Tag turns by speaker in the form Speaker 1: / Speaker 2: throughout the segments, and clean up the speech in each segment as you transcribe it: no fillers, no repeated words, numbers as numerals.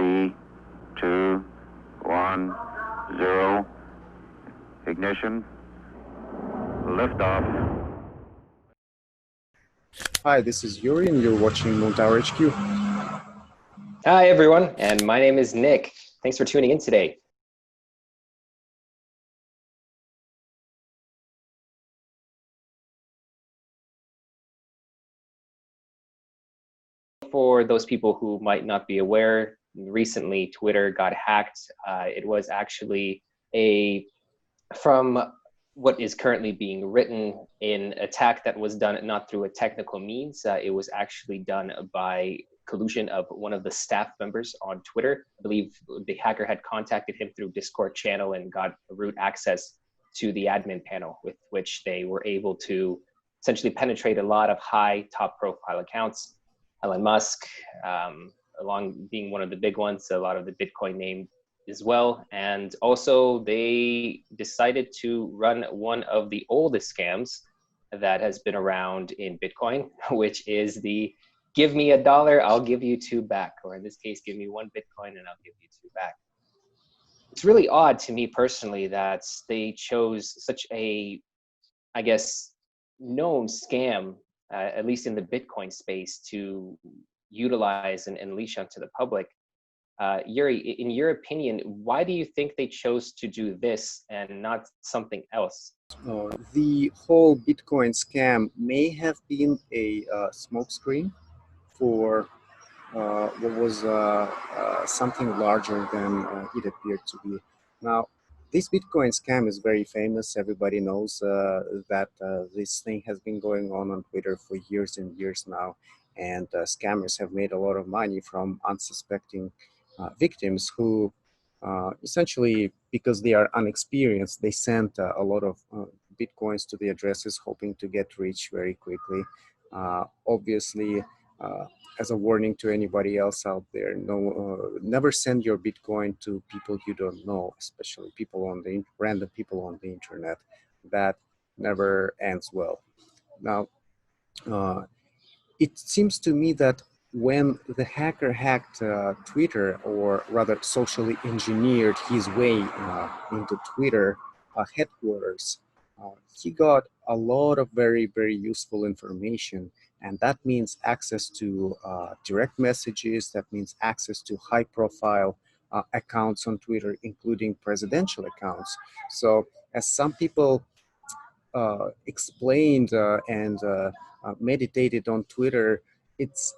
Speaker 1: 3, 2, 1, 0. Ignition. Liftoff.
Speaker 2: Hi, this is Yuri, and you're watching Moontower HQ.
Speaker 3: Hi, everyone, and my name is Nick. Thanks for tuning in today. For those people who might not be aware, recently Twitter got hacked. It was actually from what is currently being written, an attack that was done not through a technical means. It was actually done by collusion of one of the staff members on Twitter. I believe the hacker had contacted him through Discord channel and got root access to the admin panel, with which they were able to essentially penetrate a lot of high top profile accounts. Elon Musk, along being one of the big ones, a lot of the Bitcoin name as well. And also they decided to run one of the oldest scams that has been around in Bitcoin, which is the give me $1, I'll give you 2 back. Or in this case, give me 1 Bitcoin and I'll give you 2 back. It's really odd to me personally that they chose such a, I guess, known scam, at least in the Bitcoin space, to utilize and unleash onto the public. Yuri, in your opinion, why do you think they chose to do this and not something else?
Speaker 2: The whole Bitcoin scam may have been a smokescreen for what was something larger than it appeared to be. Now, this Bitcoin scam is very famous. Everybody knows that this thing has been going on Twitter for years and years now, and scammers have made a lot of money from unsuspecting victims who essentially, because they are unexperienced, they sent a lot of Bitcoins to the addresses hoping to get rich very quickly. Obviously, as a warning to anybody else out there, never send your Bitcoin to people you don't know, especially people on the random people on the internet. That never ends well. Now, it seems to me that when the hacker hacked Twitter, or rather socially engineered his way into Twitter headquarters, he got a lot of very, very useful information. And that means access to direct messages, that means access to high profile accounts on Twitter, including presidential accounts. So as some people explained and meditated on Twitter, it's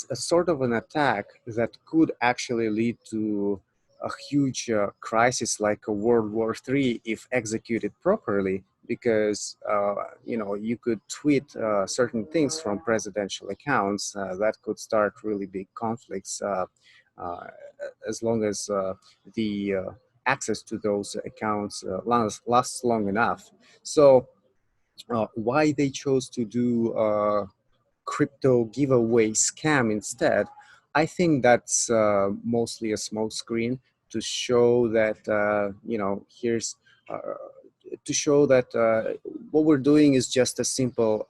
Speaker 2: a sort of an attack that could actually lead to a huge crisis like a World War III if executed properly, because you could tweet certain things from presidential accounts that could start really big conflicts uh, as long as the access to those accounts lasts long enough. So why they chose to do crypto giveaway scam instead, I think that's mostly a smokescreen to show that, here's uh, to show that what we're doing is just a simple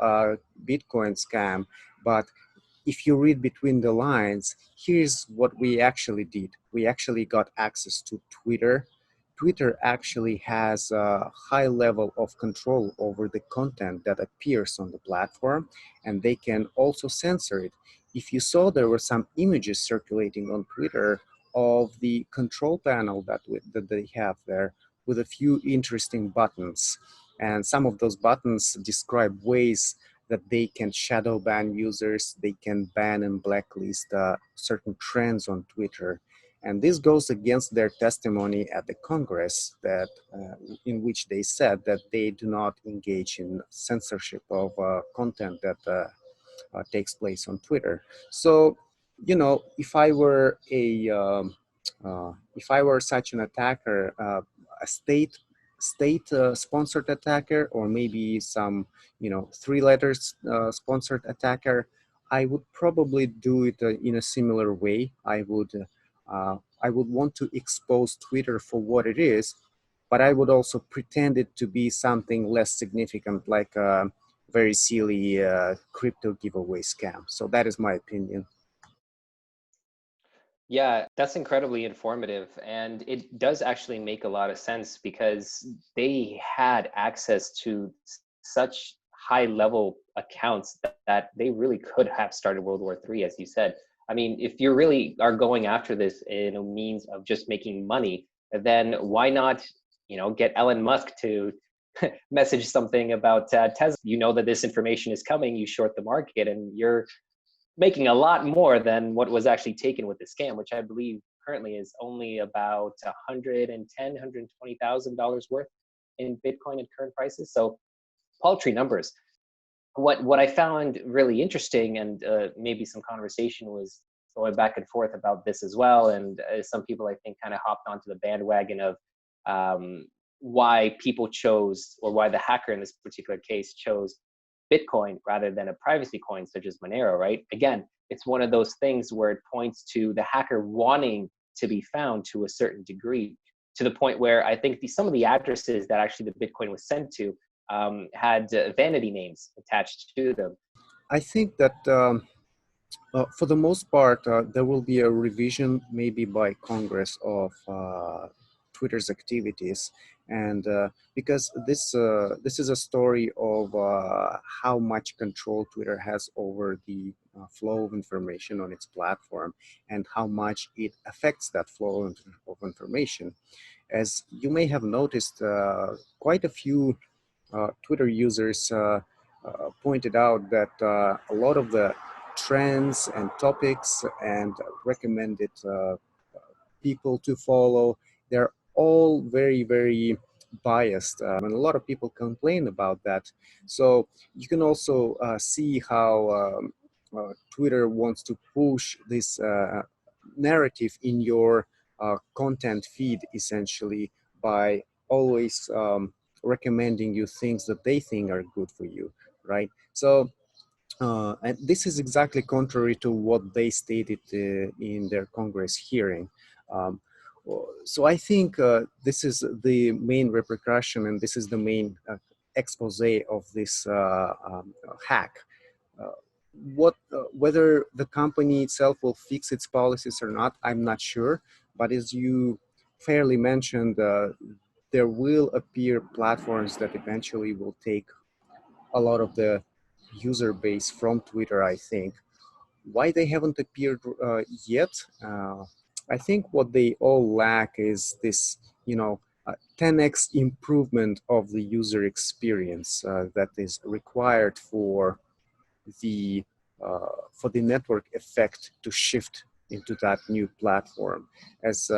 Speaker 2: Bitcoin scam. But if you read between the lines, here's what we actually did. We actually got access to Twitter. Twitter actually has a high level of control over the content that appears on the platform, and they can also censor it. If you saw, there were some images circulating on Twitter of the control panel that they have there, with a few interesting buttons. And some of those buttons describe ways that they can shadow ban users, they can ban and blacklist certain trends on Twitter. And this goes against their testimony at the Congress, that in which they said that they do not engage in censorship of content that takes place on Twitter. So, if I were if I were such an attacker, a state sponsored attacker, or maybe some 3 letters sponsored attacker, I would probably do it in a similar way. I would want to expose Twitter for what it is, but I would also pretend it to be something less significant, like a very silly crypto giveaway scam. So that is my opinion.
Speaker 3: Yeah, that's incredibly informative. And it does actually make a lot of sense because they had access to such high level accounts that they really could have started World War III, as you said. I mean, if you really are going after this in a means of just making money, then why not, get Elon Musk to message something about Tesla? You know that this information is coming, you short the market, and you're making a lot more than what was actually taken with the scam, which I believe currently is only about $120,000 worth in Bitcoin at current prices. So paltry numbers. What I found really interesting, and maybe some conversation was going back and forth about this as well, and some people I think kind of hopped onto the bandwagon of why people chose, or why the hacker in this particular case chose Bitcoin rather than a privacy coin such as Monero, right? Again, it's one of those things where it points to the hacker wanting to be found to a certain degree, to the point where I think some of the addresses that actually the Bitcoin was sent to had vanity names attached to them.
Speaker 2: I think that for the most part, there will be a revision maybe by Congress of Twitter's activities, and because this is a story of how much control Twitter has over the flow of information on its platform, and how much it affects that flow of information. As you may have noticed, quite a few Twitter users pointed out that a lot of the trends and topics and recommended people to follow, they're all very, very biased. And a lot of people complain about that. So you can also see how Twitter wants to push this narrative in your content feed, essentially, by always recommending you things that they think are good for you, right? So and this is exactly contrary to what they stated in their Congress hearing. Um, so I think this is the main repercussion, and this is the main expose of this hack. Uh, whether the company itself will fix its policies or not, I'm not sure. But as you fairly mentioned, there will appear platforms that eventually will take a lot of the user base from Twitter, I think. Why they haven't appeared yet? I think what they all lack is this, 10x improvement of the user experience that is required for the network effect to shift into that new platform. As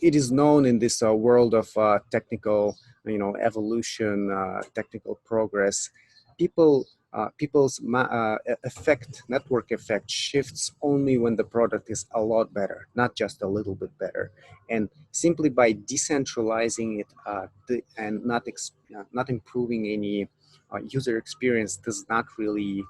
Speaker 2: it is known in this world of technical, evolution, technical progress, people's network effect shifts only when the product is a lot better, not just a little bit better. And simply by decentralizing it and not improving any user experience does not really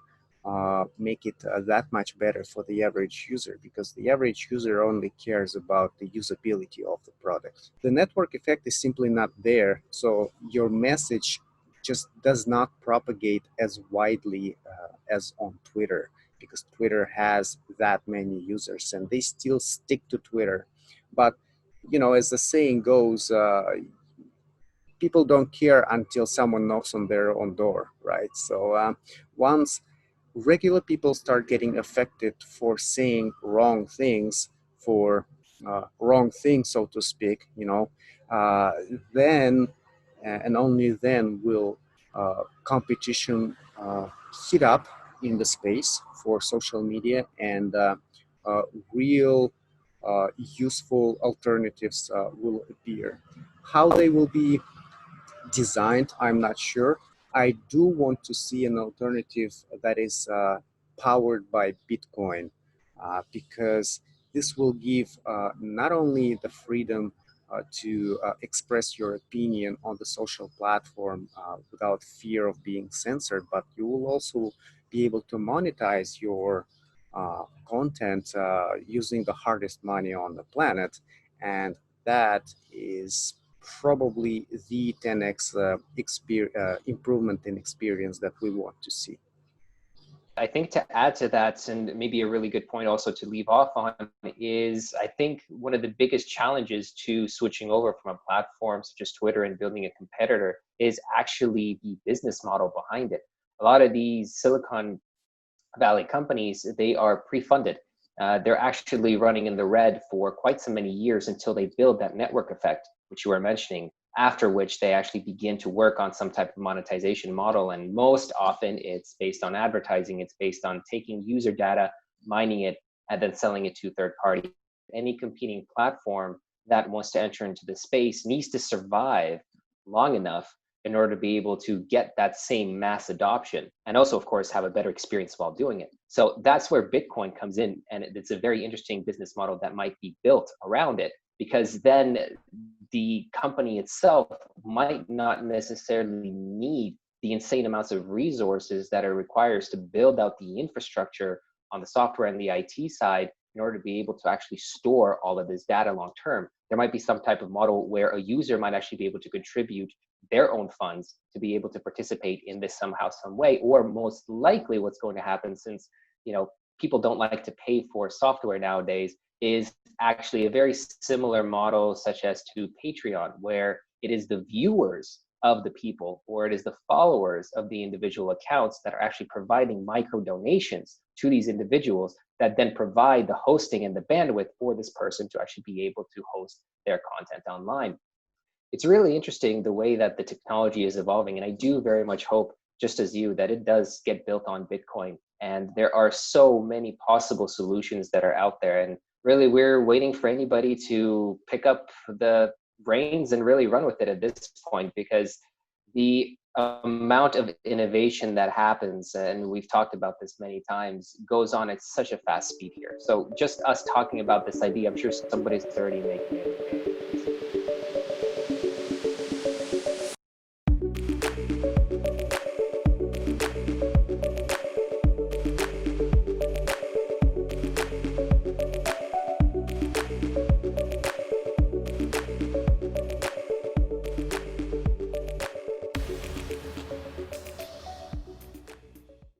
Speaker 2: make it that much better for the average user, because the average user only cares about the usability of the product. The network effect is simply not there, so your message just does not propagate as widely as on Twitter, because Twitter has that many users and they still stick to Twitter. But as the saying goes, people don't care until someone knocks on their own door, right? So once regular people start getting affected for saying wrong things, for wrong things, so to speak, uh, then and only then will competition heat up in the space for social media, and real useful alternatives will appear. How they will be designed, I'm not sure. I do want to see an alternative that is powered by Bitcoin, because this will give not only the freedom to express your opinion on the social platform without fear of being censored, but you will also be able to monetize your content using the hardest money on the planet. And that is probably the 10x improvement in experience that we want to see.
Speaker 3: I think to add to that, and maybe a really good point also to leave off on, is I think one of the biggest challenges to switching over from a platform such as Twitter and building a competitor is actually the business model behind it. A lot of these Silicon Valley companies, they are pre-funded. They're actually running in the red for quite so many years until they build that network effect, which you were mentioning, after which they actually begin to work on some type of monetization model. And most often it's based on advertising. It's based on taking user data, mining it, and then selling it to third party. Any competing platform that wants to enter into the space needs to survive long enough in order to be able to get that same mass adoption, and also, of course, have a better experience while doing it. So that's where Bitcoin comes in, and it's a very interesting business model that might be built around it, because then the company itself might not necessarily need the insane amounts of resources that it requires to build out the infrastructure on the software and the IT side in order to be able to actually store all of this data long term. There might be some type of model where a user might actually be able to contribute their own funds to be able to participate in this somehow, some way, or most likely what's going to happen, since people don't like to pay for software nowadays, is actually a very similar model such as to Patreon, where it is the viewers of the people, or it is the followers of the individual accounts that are actually providing micro donations to these individuals that then provide the hosting and the bandwidth for this person to actually be able to host their content online. It's really interesting the way that the technology is evolving, and I do very much hope, just as you, that it does get built on Bitcoin. And there are so many possible solutions that are out there, and really we're waiting for anybody to pick up the reins and really run with it at this point, because the amount of innovation that happens, and we've talked about this many times, goes on at such a fast speed here. So just us talking about this idea, I'm sure somebody's already making it.